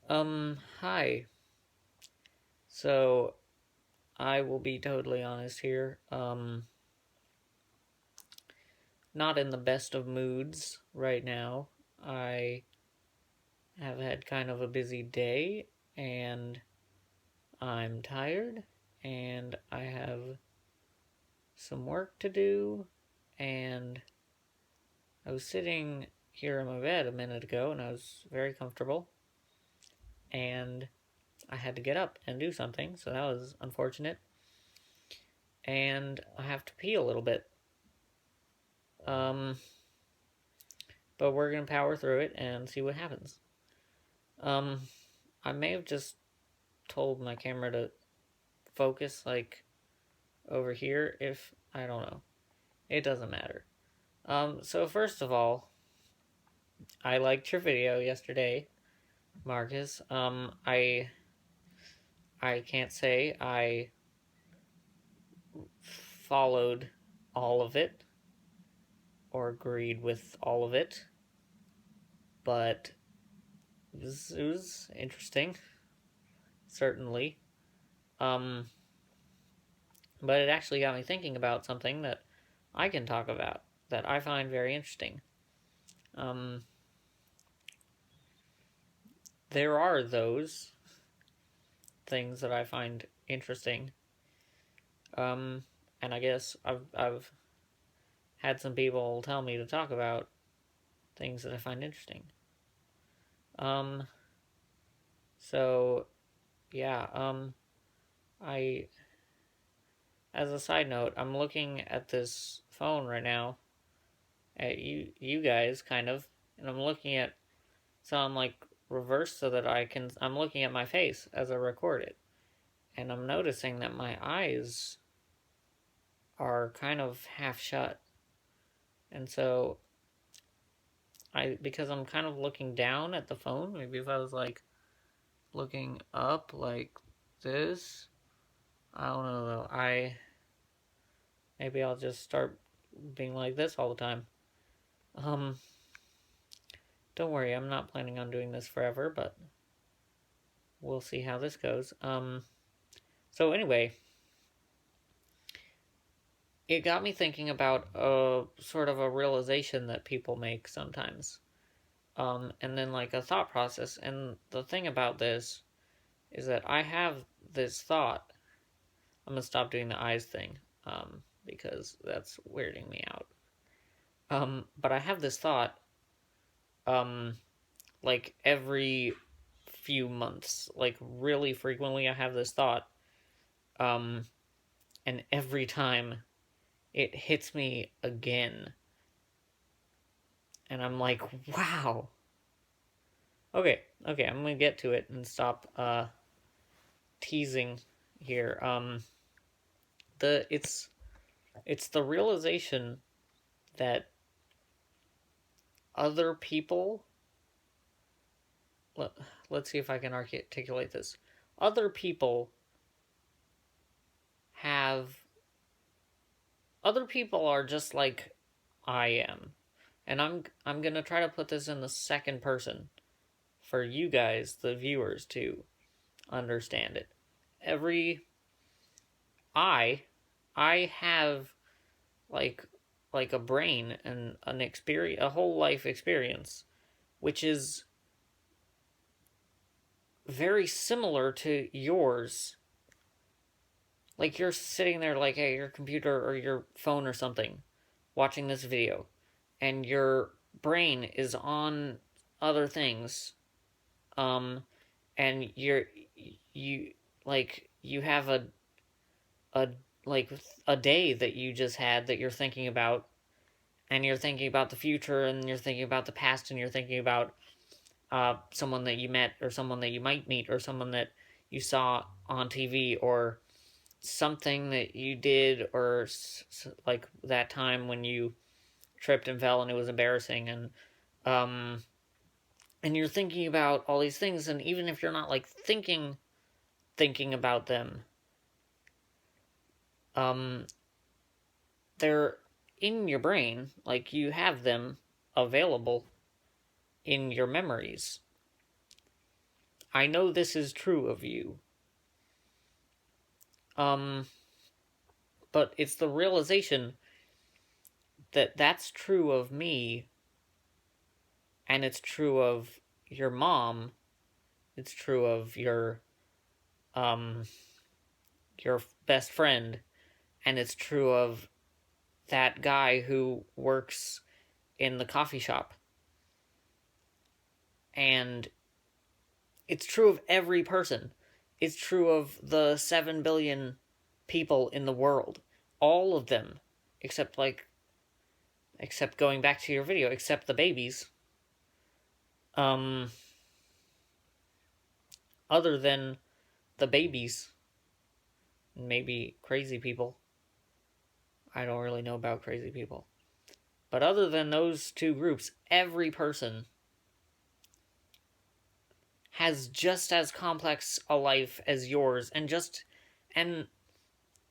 Hi. So, I will be totally honest here. Not in the best of moods right now. I have had kind of a busy day, and I'm tired, and I have some work to do, and I was sitting here in my bed a minute ago, and I was very comfortable, and I had to get up and do something, so that was unfortunate, and I have to pee a little bit. Um, but we're gonna power through it and see what happens. Um, I may have just told my camera to focus like over here. If I don't know, it doesn't matter. So first of all, I liked your video yesterday, Marcus. I can't say I followed all of it or agreed with all of it, but it was interesting, certainly. Um, but it actually got me thinking about something that I can talk about that I find very interesting. Um, there are those things that I find interesting, um, and I guess I've had some people tell me to talk about things that I find interesting. Um, so yeah, I as a side note, I'm looking at this phone right now at you guys kind of, and I'm looking at so I'm like reversed so that I'm looking at my face as I record it. And I'm noticing that my eyes are kind of half shut. And so because I'm kind of looking down at the phone, maybe if I was like looking up like this, I don't know though. Maybe I'll just start being like this all the time. Um don't worry, I'm not planning on doing this forever, but we'll see how this goes. So anyway, it got me thinking about a sort of a realization that people make sometimes. And then like a thought process. And the thing about this is that I have this thought. I'm gonna stop doing the eyes thing, because that's weirding me out. But I have this thought, um, like every few months, like really frequently. I have this thought, um, and every time it hits me again, and I'm like, wow. Okay, I'm gonna get to it and stop teasing here. The it's the realization that other people let, let's see if I can articulate this. Other people have other people are just like I am. And I'm going to try to put this in the second person for you guys, the viewers, to understand it. Every I I have like like a brain and an experience, a whole life experience, which is very similar to yours. Like you're sitting there like at your computer or your phone or something watching this video and your brain is on other things, um and you you have a like a day that you just had that you're thinking about, and you're thinking about the future, and you're thinking about the past, and you're thinking about someone that you met or someone that you might meet or someone that you saw on TV or something that you did or like that time when you tripped and fell and it was embarrassing, um and you're thinking about all these things, and even if you're not like thinking about them, um they're in your brain, like you have them available in your memories. I know this is true of you. But it's the realization that that's true of me, and it's true of your mom, it's true of um your best friend, and it's true of that guy who works in the coffee shop. And it's true of every person. It's true of the 7 billion people in the world. All of them. Except, going back to your video, except the babies. Other than the babies. Maybe crazy people. I don't really know about crazy people. But other than those two groups, every person has just as complex a life as yours, and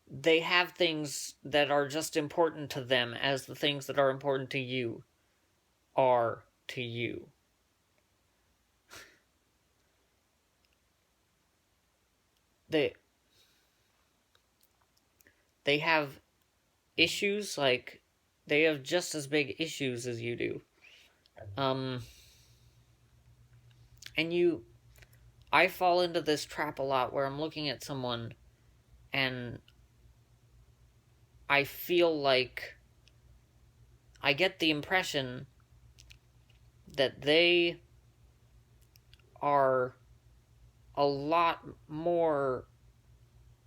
they have things that are just important to them as the things that are important to you are to you. They they have issues, like they have just as big issues as you do. And I fall into this trap a lot where I'm looking at someone and I feel like I get the impression that they are a lot more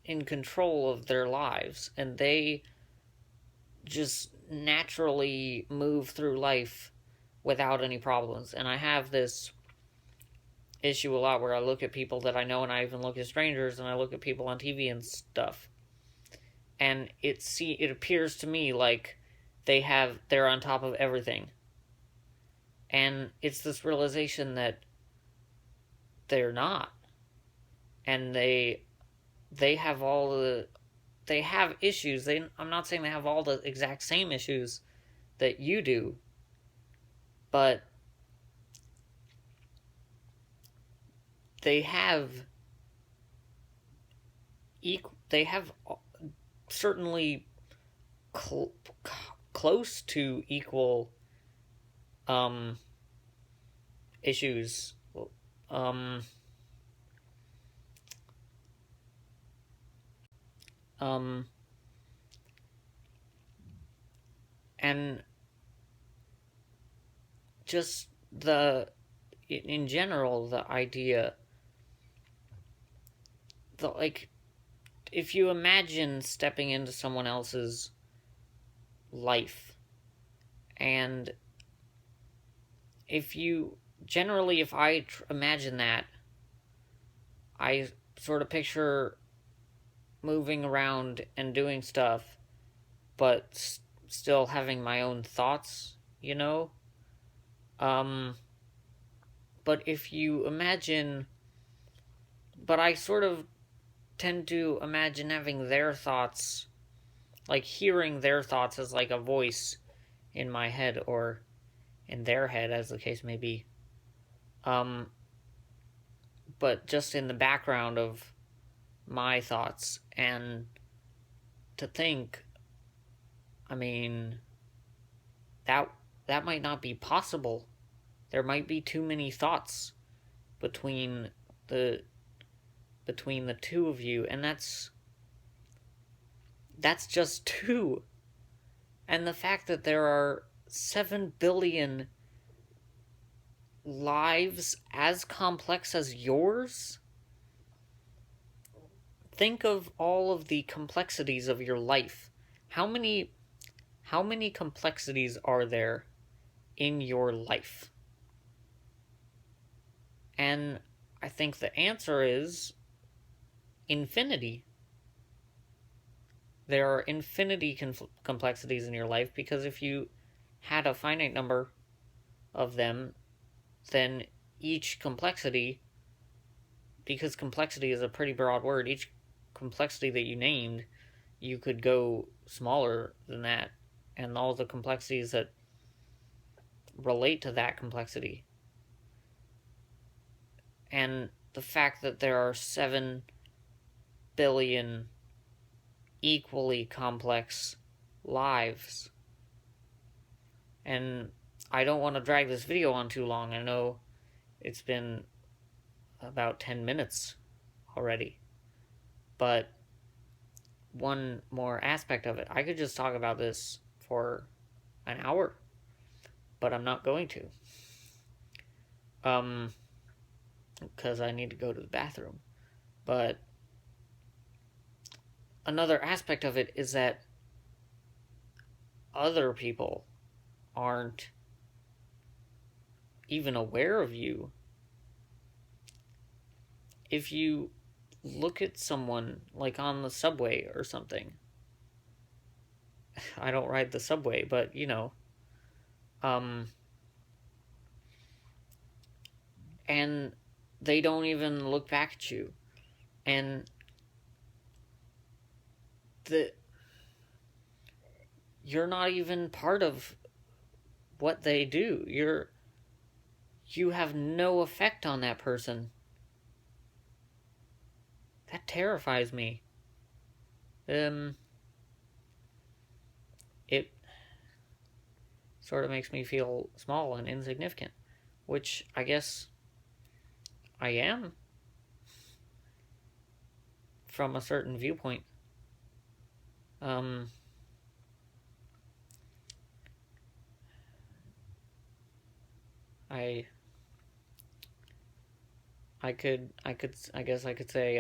in control of their lives, and they just naturally move through life without any problems. And I have this issue a lot where I look at people that I know, and I even look at strangers, and I look at people on TV and stuff, and it appears to me like they're on top of everything. And it's this realization that they're not. And they have they have issues. I'm not saying they have all the exact same issues that you do, but they have certainly close to equal issues. Um, and just in general, the idea, if you imagine stepping into someone else's life, and if I imagine that, I sort of picture moving around and doing stuff, but still having my own thoughts, you know? But if you imagine, but I sort of tend to imagine having their thoughts, like hearing their thoughts as like a voice in my head, or in their head, as the case may be. But just in the background of my thoughts, and to think, I mean, that might not be possible. There might be too many thoughts between the two of you, and that's just two. And the fact that there are 7 billion lives as complex as yours. Think of all of the complexities of your life. How many complexities are there in your life? And I think the answer is infinity. There are infinity complexities in your life, because if you had a finite number of them, then each complexity, because complexity is a pretty broad word, each complexity that you named, you could go smaller than that, and all the complexities that relate to that complexity. And the fact that there are 7 billion equally complex lives. And I don't want to drag this video on too long. I know it's been about 10 minutes already. But one more aspect of it, I could just talk about this for an hour, but I'm not going to. Because I need to go to the bathroom. But another aspect of it is that other people aren't even aware of you. If you look at someone like on the subway or something, I don't ride the subway, but and they don't even look back at you, and the you're not even part of what they do. You have no effect on that person. That terrifies me. It sort of makes me feel small and insignificant, which I guess I am from a certain viewpoint. I I guess I could say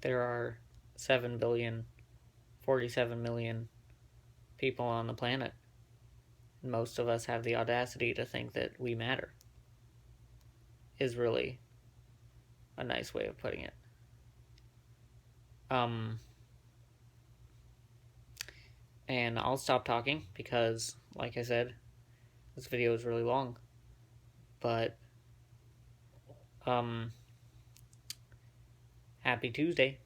there are 7,047,000,000 people on the planet. Most of us have the audacity to think that we matter, is really a nice way of putting it. And I'll stop talking because, like I said, this video is really long. But, happy Tuesday.